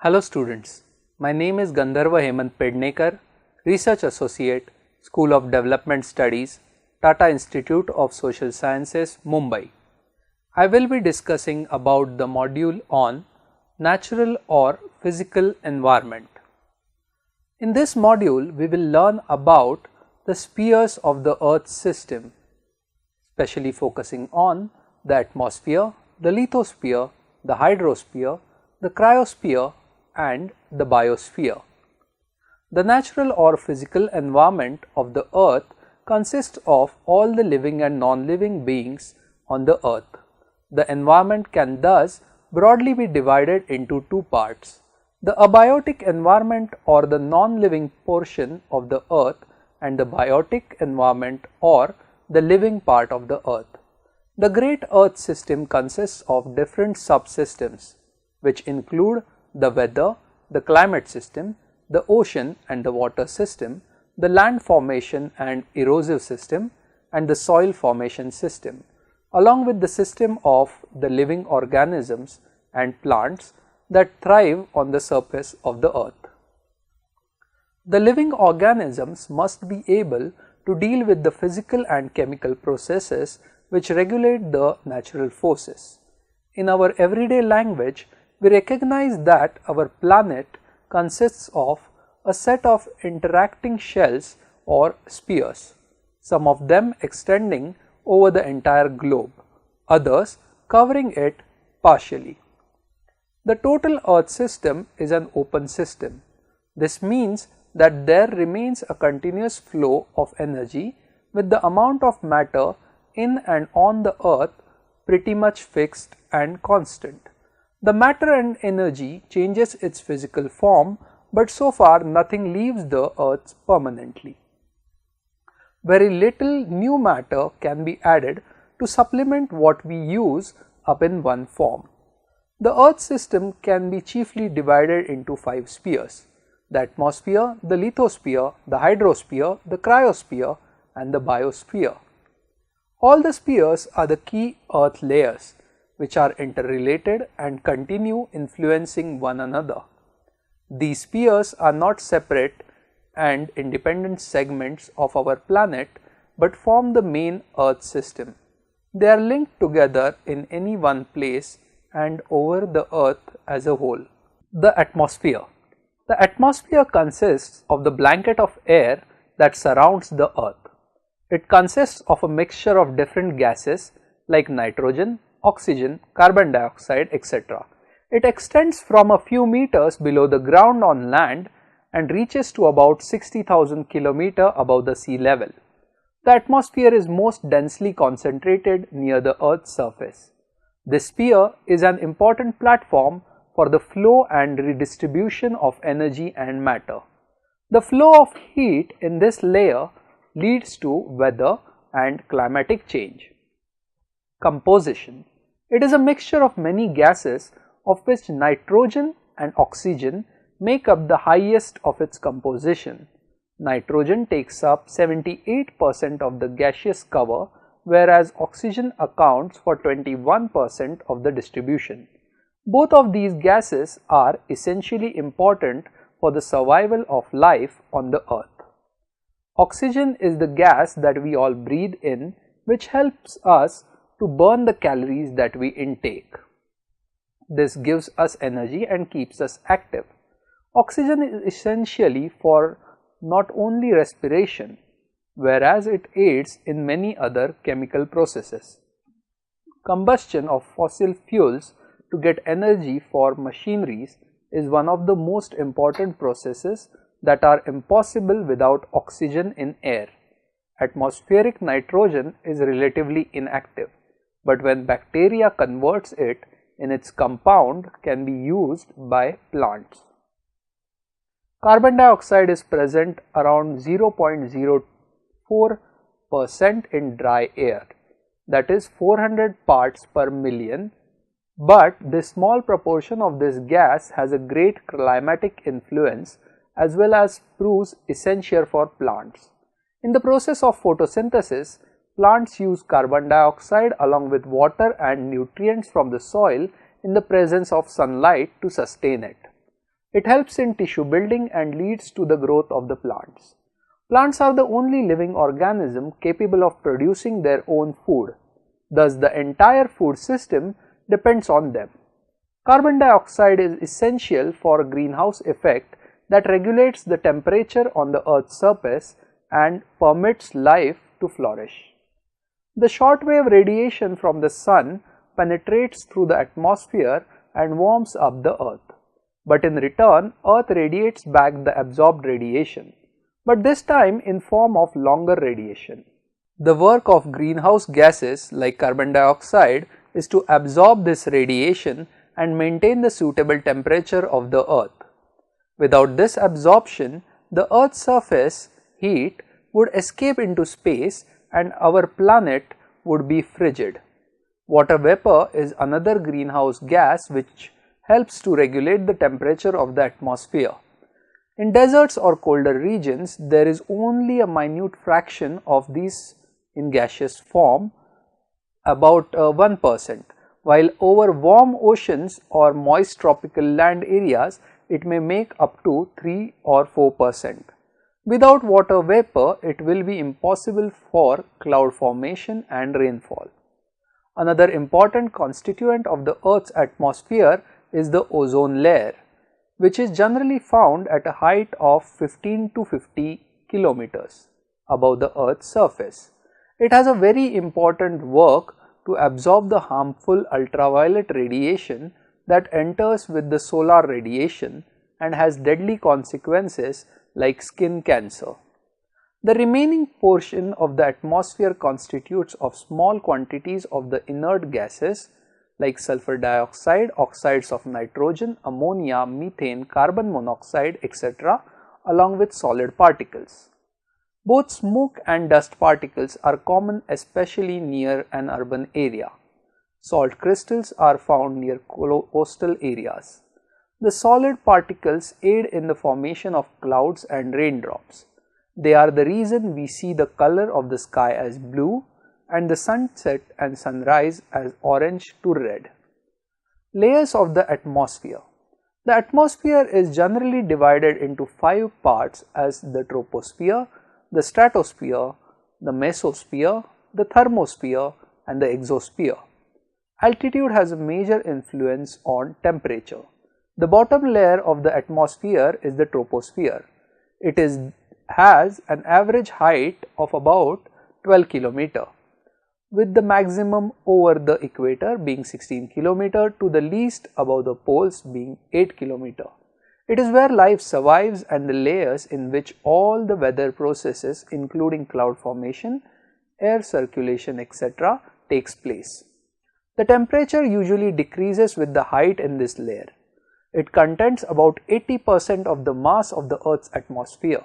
Hello students, my name is Gandharva Hemant Pednekar, Research Associate, School of Development Studies, Tata Institute of Social Sciences, Mumbai. I will be discussing about the module on natural or physical environment. In this module, we will learn about the spheres of the Earth system, especially focusing on the atmosphere, the lithosphere, the hydrosphere, the cryosphere and the biosphere. The natural or physical environment of the earth consists of all the living and non-living beings on the earth. The environment can thus broadly be divided into two parts: the abiotic environment or the non-living portion of the earth and the biotic environment or the living part of the earth. The great earth system consists of different subsystems which include the weather, the climate system, the ocean and the water system, the land formation and erosive system and the soil formation system, along with the system of the living organisms and plants that thrive on the surface of the earth. The living organisms must be able to deal with the physical and chemical processes which regulate the natural forces. In our everyday language, we recognize that our planet consists of a set of interacting shells or spheres, some of them extending over the entire globe, others covering it partially. The total Earth system is an open system. This means that there remains a continuous flow of energy with the amount of matter in and on the Earth pretty much fixed and constant. The matter and energy changes its physical form, but so far nothing leaves the earth permanently. Very little new matter can be added to supplement what we use up in one form. The earth system can be chiefly divided into 5 spheres: the atmosphere, the lithosphere, the hydrosphere, the cryosphere and the biosphere. All the spheres are the key earth layers which are interrelated and continue influencing one another. These spheres are not separate and independent segments of our planet but form the main earth system. They are linked together in any one place and over the earth as a whole. The atmosphere. The atmosphere consists of the blanket of air that surrounds the earth. It consists of a mixture of different gases like nitrogen, oxygen, carbon dioxide, etc. It extends from a few meters below the ground on land and reaches to about 60,000 km above the sea level. The atmosphere is most densely concentrated near the Earth's surface. This sphere is an important platform for the flow and redistribution of energy and matter. The flow of heat in this layer leads to weather and climatic change. Composition. It is a mixture of many gases of which nitrogen and oxygen make up the highest of its composition. Nitrogen takes up 78% of the gaseous cover, whereas oxygen accounts for 21% of the distribution. Both of these gases are essentially important for the survival of life on the earth. Oxygen is the gas that we all breathe in, which helps us to burn the calories that we intake. This gives us energy and keeps us active. Oxygen is essentially for not only respiration, whereas it aids in many other chemical processes. Combustion of fossil fuels to get energy for machineries is one of the most important processes that are impossible without oxygen in air. Atmospheric nitrogen is relatively inactive, but when bacteria converts it in its compound can be used by plants. Carbon dioxide is present around 0.04% in dry air, that is 400 parts per million, but this small proportion of this gas has a great climatic influence as well as proves essential for plants. In the process of photosynthesis, plants use carbon dioxide along with water and nutrients from the soil in the presence of sunlight to sustain it. It helps in tissue building and leads to the growth of the plants. Plants are the only living organism capable of producing their own food. Thus, the entire food system depends on them. Carbon dioxide is essential for a greenhouse effect that regulates the temperature on the Earth's surface and permits life to flourish. The shortwave radiation from the sun penetrates through the atmosphere and warms up the Earth. But in return, Earth radiates back the absorbed radiation, but this time in form of longer radiation. The work of greenhouse gases like carbon dioxide is to absorb this radiation and maintain the suitable temperature of the Earth. Without this absorption, the Earth's surface heat would escape into space and our planet would be frigid. Water vapor is another greenhouse gas which helps to regulate the temperature of the atmosphere. In deserts or colder regions, there is only a minute fraction of these in gaseous form, about 1%, while over warm oceans or moist tropical land areas, it may make up to 3 or 4%. Without water vapor, it will be impossible for cloud formation and rainfall. Another important constituent of the Earth's atmosphere is the ozone layer, which is generally found at a height of 15 to 50 kilometers above the Earth's surface. It has a very important work to absorb the harmful ultraviolet radiation that enters with the solar radiation and has deadly consequences like skin cancer. The remaining portion of the atmosphere constitutes of small quantities of the inert gases like sulfur dioxide, oxides of nitrogen, ammonia, methane, carbon monoxide, etc., along with solid particles. Both smoke and dust particles are common especially near an urban area. Salt crystals are found near coastal areas. The solid particles aid in the formation of clouds and raindrops. They are the reason we see the color of the sky as blue and the sunset and sunrise as orange to red. Layers of the atmosphere. The atmosphere is generally divided into 5 parts as the troposphere, the stratosphere, the mesosphere, the thermosphere and the exosphere. Altitude has a major influence on temperature. The bottom layer of the atmosphere is the troposphere. It has an average height of about 12 km, with the maximum over the equator being 16 km to the least above the poles being 8 km. It is where life survives and the layers in which all the weather processes including cloud formation, air circulation, etc. takes place. The temperature usually decreases with the height in this layer. It contains about 80% of the mass of the Earth's atmosphere.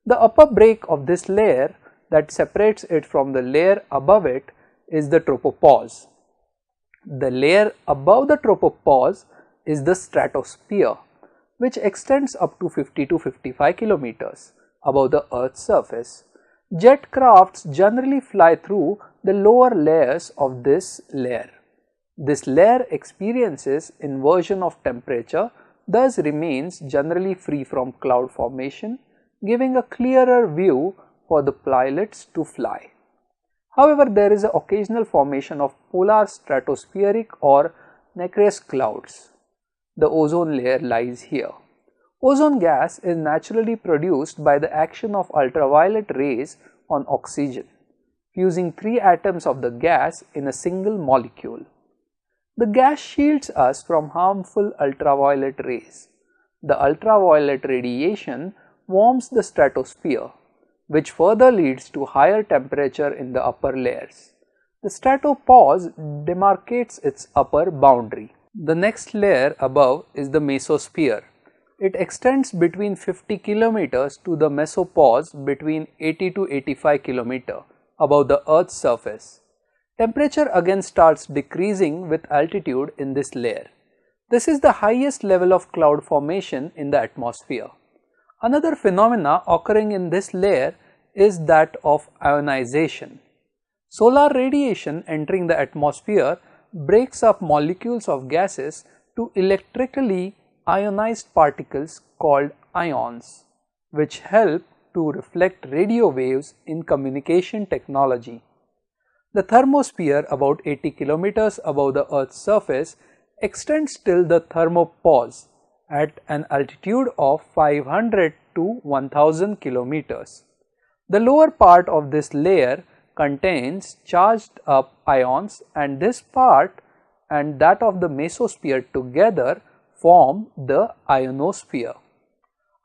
The upper break of this layer that separates it from the layer above it is the tropopause. The layer above the tropopause is the stratosphere, which extends up to 50 to 55 kilometers above the Earth's surface. Jet crafts generally fly through the lower layers of this layer. This layer experiences inversion of temperature, thus remains generally free from cloud formation, giving a clearer view for the pilots to fly. However, there is an occasional formation of polar stratospheric or nacreous clouds. The ozone layer lies here. Ozone gas is naturally produced by the action of ultraviolet rays on oxygen, fusing 3 atoms of the gas in a single molecule. The gas shields us from harmful ultraviolet rays. The ultraviolet radiation warms the stratosphere, which further leads to higher temperature in the upper layers. The stratopause demarcates its upper boundary. The next layer above is the mesosphere. It extends between 50 kilometers to the mesopause between 80 to 85 kilometers above the Earth's surface. Temperature again starts decreasing with altitude in this layer. This is the highest level of cloud formation in the atmosphere. Another phenomena occurring in this layer is that of ionization. Solar radiation entering the atmosphere breaks up molecules of gases to electrically ionized particles called ions, which help to reflect radio waves in communication technology. The thermosphere, about 80 kilometers above the Earth's surface, extends till the thermopause at an altitude of 500 to 1000 kilometers. The lower part of this layer contains charged up ions, and this part and that of the mesosphere together form the ionosphere.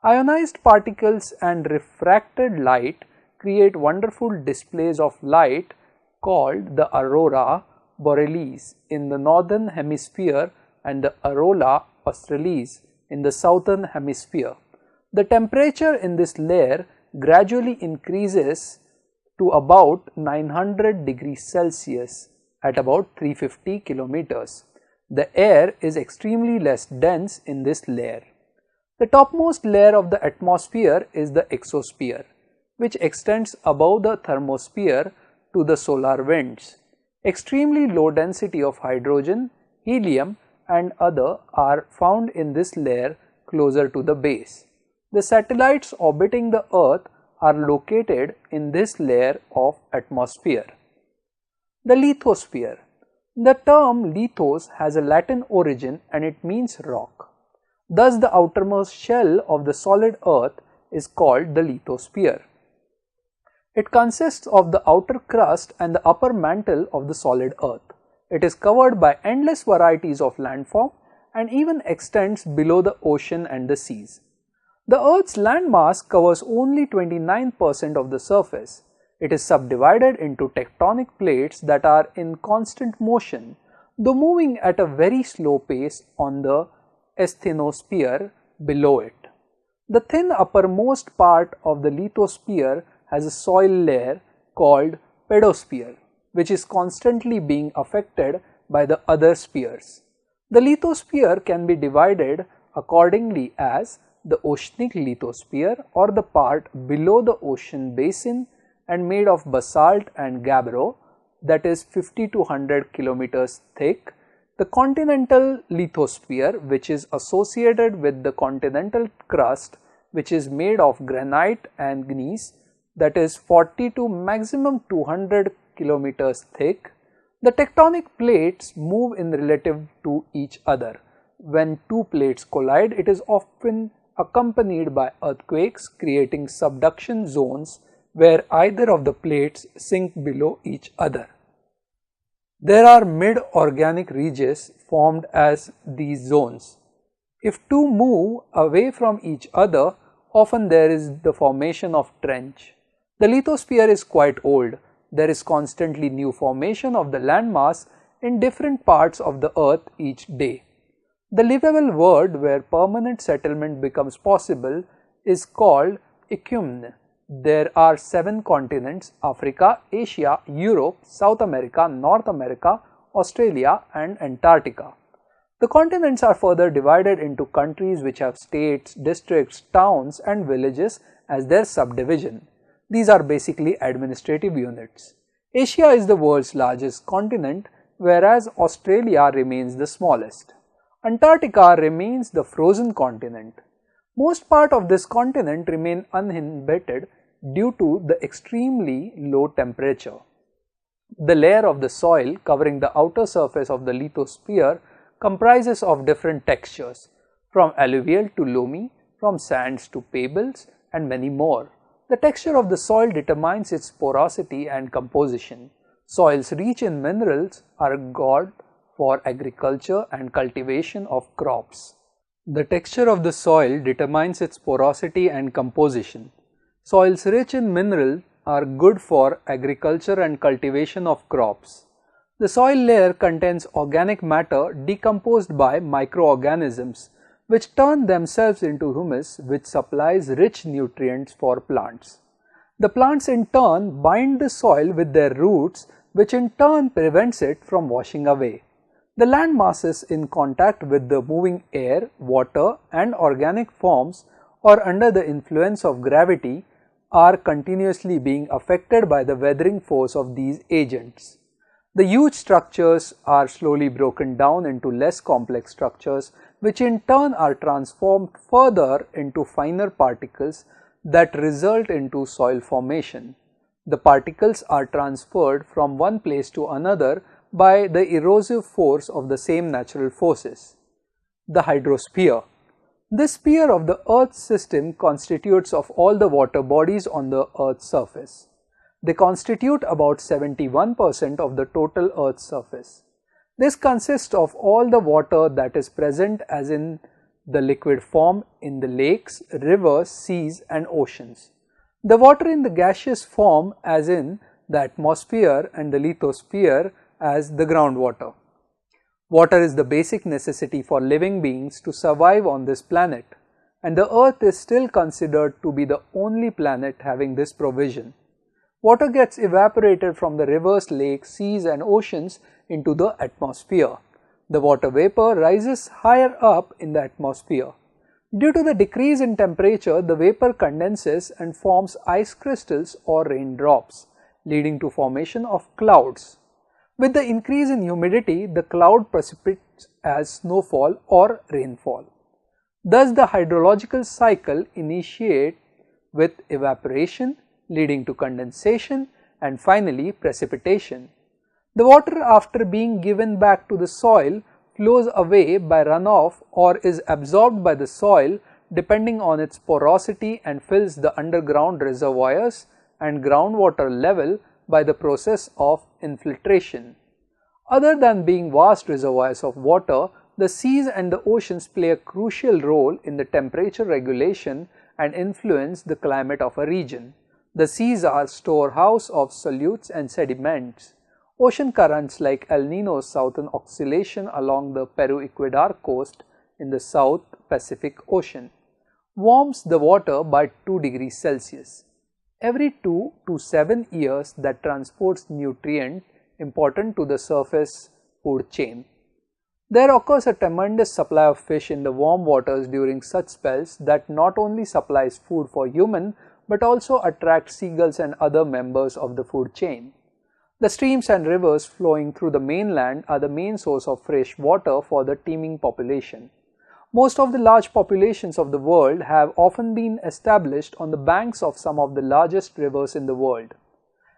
Ionized particles and refracted light create wonderful displays of light called the aurora borealis in the northern hemisphere and the aurora australis in the southern hemisphere. The temperature in this layer gradually increases to about 900 degrees Celsius at about 350 kilometers. The air is extremely less dense in this layer. The topmost layer of the atmosphere is the exosphere, which extends above the thermosphere to the solar winds. Extremely low density of hydrogen, helium and other are found in this layer closer to the base. The satellites orbiting the Earth are located in this layer of atmosphere. The lithosphere. The term lithos has a Latin origin and it means rock. Thus the outermost shell of the solid Earth is called the lithosphere. It consists of the outer crust and the upper mantle of the solid Earth. It is covered by endless varieties of landform and even extends below the ocean and the seas. The Earth's landmass covers only 29% of the surface. It is subdivided into tectonic plates that are in constant motion, though moving at a very slow pace on the asthenosphere below it. The thin uppermost part of the lithosphere has a soil layer called pedosphere, which is constantly being affected by the other spheres. The lithosphere can be divided accordingly as the oceanic lithosphere, or the part below the ocean basin and made of basalt and gabbro, that is 50 to 100 kilometers thick; the continental lithosphere, which is associated with the continental crust, which is made of granite and gneiss, that is 40 to maximum 200 kilometers thick. The tectonic plates move in relative to each other. When two plates collide, it is often accompanied by earthquakes, creating subduction zones where either of the plates sink below each other. There are mid-organic ridges formed as these zones. If two move away from each other, often there is the formation of trench. The lithosphere is quite old. There is constantly new formation of the landmass in different parts of the earth each day. The livable world where permanent settlement becomes possible is called Ecumene. There are 7 continents: Africa, Asia, Europe, South America, North America, Australia and Antarctica. The continents are further divided into countries which have states, districts, towns and villages as their subdivision. These are basically administrative units. Asia is the world's largest continent, whereas Australia remains the smallest. Antarctica remains the frozen continent. Most part of this continent remain uninhabited due to the extremely low temperature. The layer of the soil covering the outer surface of the lithosphere comprises of different textures, from alluvial to loamy, from sands to pebbles and many more. The texture of the soil determines its porosity and composition. Soils rich in minerals are good for agriculture and cultivation of crops. The texture of the soil determines its porosity and composition. Soils rich in mineral are good for agriculture and cultivation of crops. The soil layer contains organic matter decomposed by microorganisms, which turn themselves into humus, which supplies rich nutrients for plants. The plants in turn bind the soil with their roots, which in turn prevents it from washing away. The land masses in contact with the moving air, water and organic forms, or under the influence of gravity, are continuously being affected by the weathering force of these agents. The huge structures are slowly broken down into less complex structures, which in turn are transformed further into finer particles that result into soil formation. The particles are transferred from one place to another by the erosive force of the same natural forces. The hydrosphere. This sphere of the Earth's system constitutes of all the water bodies on the Earth's surface. They constitute about 71% of the total Earth's surface. This consists of all the water that is present as in the liquid form in the lakes, rivers, seas and oceans. The water in the gaseous form as in the atmosphere and the lithosphere as the groundwater. Water is the basic necessity for living beings to survive on this planet, and the Earth is still considered to be the only planet having this provision. Water gets evaporated from the rivers, lakes, seas and oceans into the atmosphere. The water vapor rises higher up in the atmosphere. Due to the decrease in temperature, the vapor condenses and forms ice crystals or raindrops, leading to formation of clouds. With the increase in humidity, the cloud precipitates as snowfall or rainfall. Thus, the hydrological cycle initiates with evaporation, leading to condensation and finally precipitation. The water, after being given back to the soil, flows away by runoff or is absorbed by the soil depending on its porosity and fills the underground reservoirs and groundwater level by the process of infiltration. Other than being vast reservoirs of water, the seas and the oceans play a crucial role in the temperature regulation and influence the climate of a region. The seas are storehouse of solutes and sediments. Ocean currents like El Nino's southern oscillation along the Peru-Ecuador coast in the South Pacific Ocean warms the water by 2 degrees Celsius. Every 2 to 7 years that transports nutrient important to the surface food chain. There occurs a tremendous supply of fish in the warm waters during such spells that not only supplies food for human but also attract seagulls and other members of the food chain. The streams and rivers flowing through the mainland are the main source of fresh water for the teeming population. Most of the large populations of the world have often been established on the banks of some of the largest rivers in the world.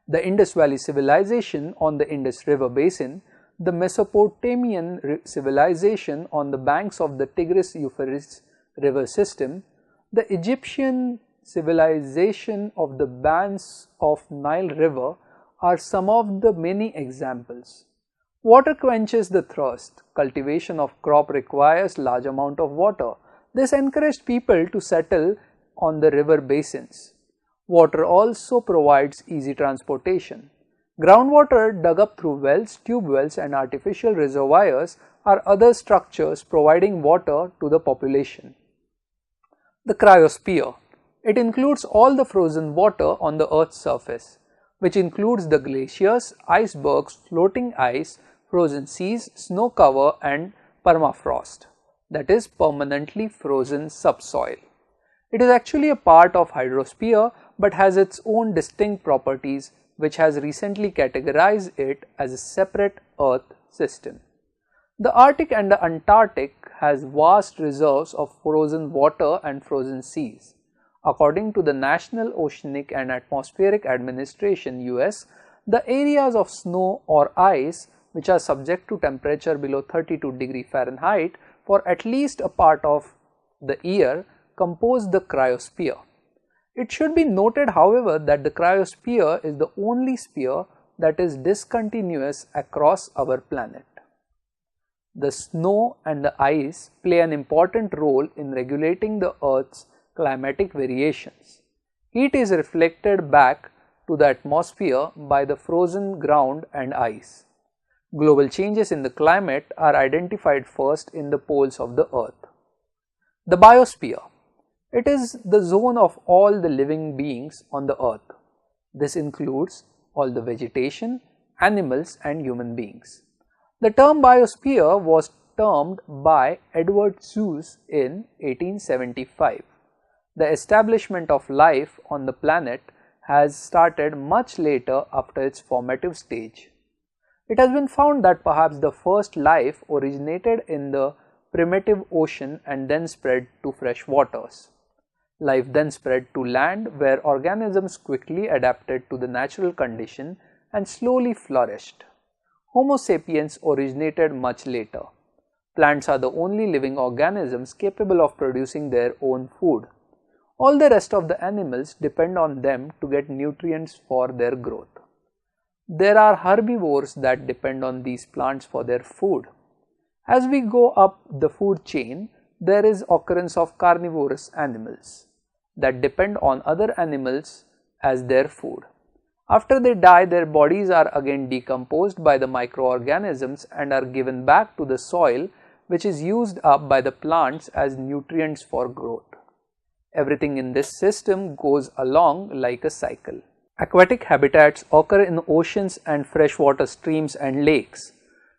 The Indus Valley civilization on the Indus River basin, the Mesopotamian civilization on the banks of the Tigris-Euphrates river system, the Egyptian civilization of the banks of Nile River are some of the many examples. Water quenches the thirst. Cultivation of crop requires large amount of water. This encouraged people to settle on the river basins. Water also provides easy transportation. Groundwater dug up through wells, tube wells and artificial reservoirs are other structures providing water to the population. The cryosphere. It includes all the frozen water on the Earth's surface, which includes the glaciers, icebergs, floating ice, frozen seas, snow cover and permafrost, that is permanently frozen subsoil. It is actually a part of hydrosphere but has its own distinct properties which has recently categorized it as a separate Earth system. The Arctic and the Antarctic has vast reserves of frozen water and frozen seas. According to the National Oceanic and Atmospheric Administration US, the areas of snow or ice which are subject to temperature below 32 degree Fahrenheit for at least a part of the year compose the cryosphere. It should be noted, however, that the cryosphere is the only sphere that is discontinuous across our planet. The snow and the ice play an important role in regulating the Earth's climatic variations. Heat is reflected back to the atmosphere by the frozen ground and ice. Global changes in the climate are identified first in the poles of the Earth. The biosphere. It is the zone of all the living beings on the Earth. This includes all the vegetation, animals and human beings. The term biosphere was termed by Edward Seuss in 1875. The establishment of life on the planet has started much later after its formative stage. It has been found that perhaps the first life originated in the primitive ocean and then spread to fresh waters. Life then spread to land, where organisms quickly adapted to the natural condition and slowly flourished. Homo sapiens originated much later. Plants are the only living organisms capable of producing their own food. All the rest of the animals depend on them to get nutrients for their growth. There are herbivores that depend on these plants for their food. As we go up the food chain, there is occurrence of carnivorous animals that depend on other animals as their food. After they die, their bodies are again decomposed by the microorganisms and are given back to the soil, which is used up by the plants as nutrients for growth. Everything in this system goes along like a cycle. Aquatic habitats occur in oceans and freshwater streams and lakes.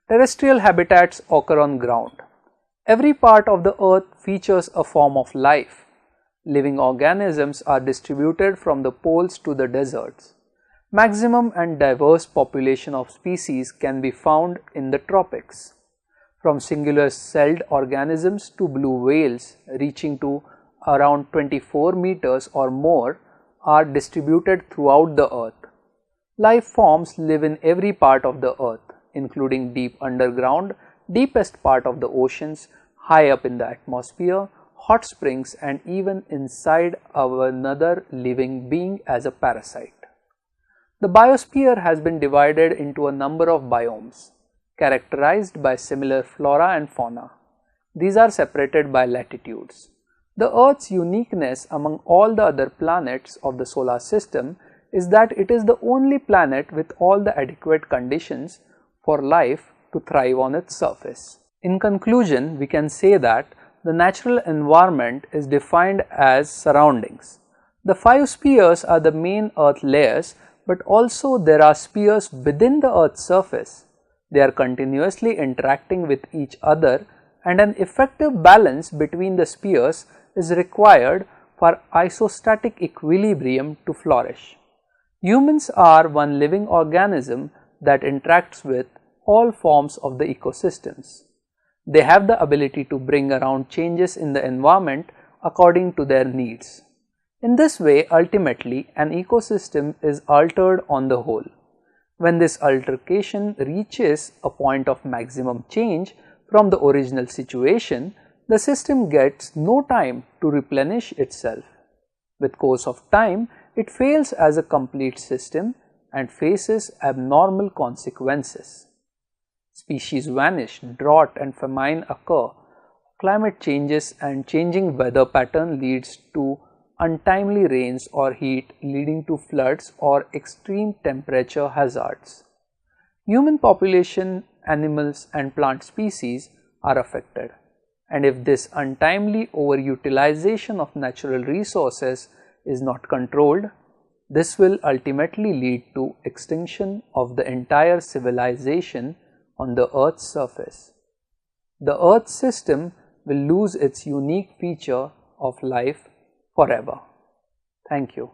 Terrestrial habitats occur on ground. Every part of the earth features a form of life. Living organisms are distributed from the poles to the deserts. Maximum and diverse population of species can be found in the tropics. From singular celled organisms to blue whales reaching to around 24 meters or more are distributed throughout the earth. Life forms live in every part of the earth, including deep underground, deepest part of the oceans, high up in the atmosphere, hot springs, and even inside another living being as a parasite. The biosphere has been divided into a number of biomes, characterized by similar flora and fauna. These are separated by latitudes. The Earth's uniqueness among all the other planets of the solar system is that it is the only planet with all the adequate conditions for life to thrive on its surface. In conclusion, we can say that the natural environment is defined as surroundings. The 5 spheres are the main Earth layers, but also there are spheres within the Earth's surface. They are continuously interacting with each other, and an effective balance between the spheres is required for isostatic equilibrium to flourish. Humans are one living organism that interacts with all forms of the ecosystems. They have the ability to bring around changes in the environment according to their needs. In this way, ultimately, an ecosystem is altered on the whole. When this altercation reaches a point of maximum change from the original situation, the system gets no time to replenish itself. With course of time, it fails as a complete system and faces abnormal consequences. Species vanish, drought and famine occur, climate changes and changing weather pattern leads to untimely rains or heat leading to floods or extreme temperature hazards. Human population, animals and plant species are affected, and if this untimely overutilization of natural resources is not controlled, this will ultimately lead to extinction of the entire civilization on the Earth's surface. The Earth system will lose its unique feature of life forever. Thank you.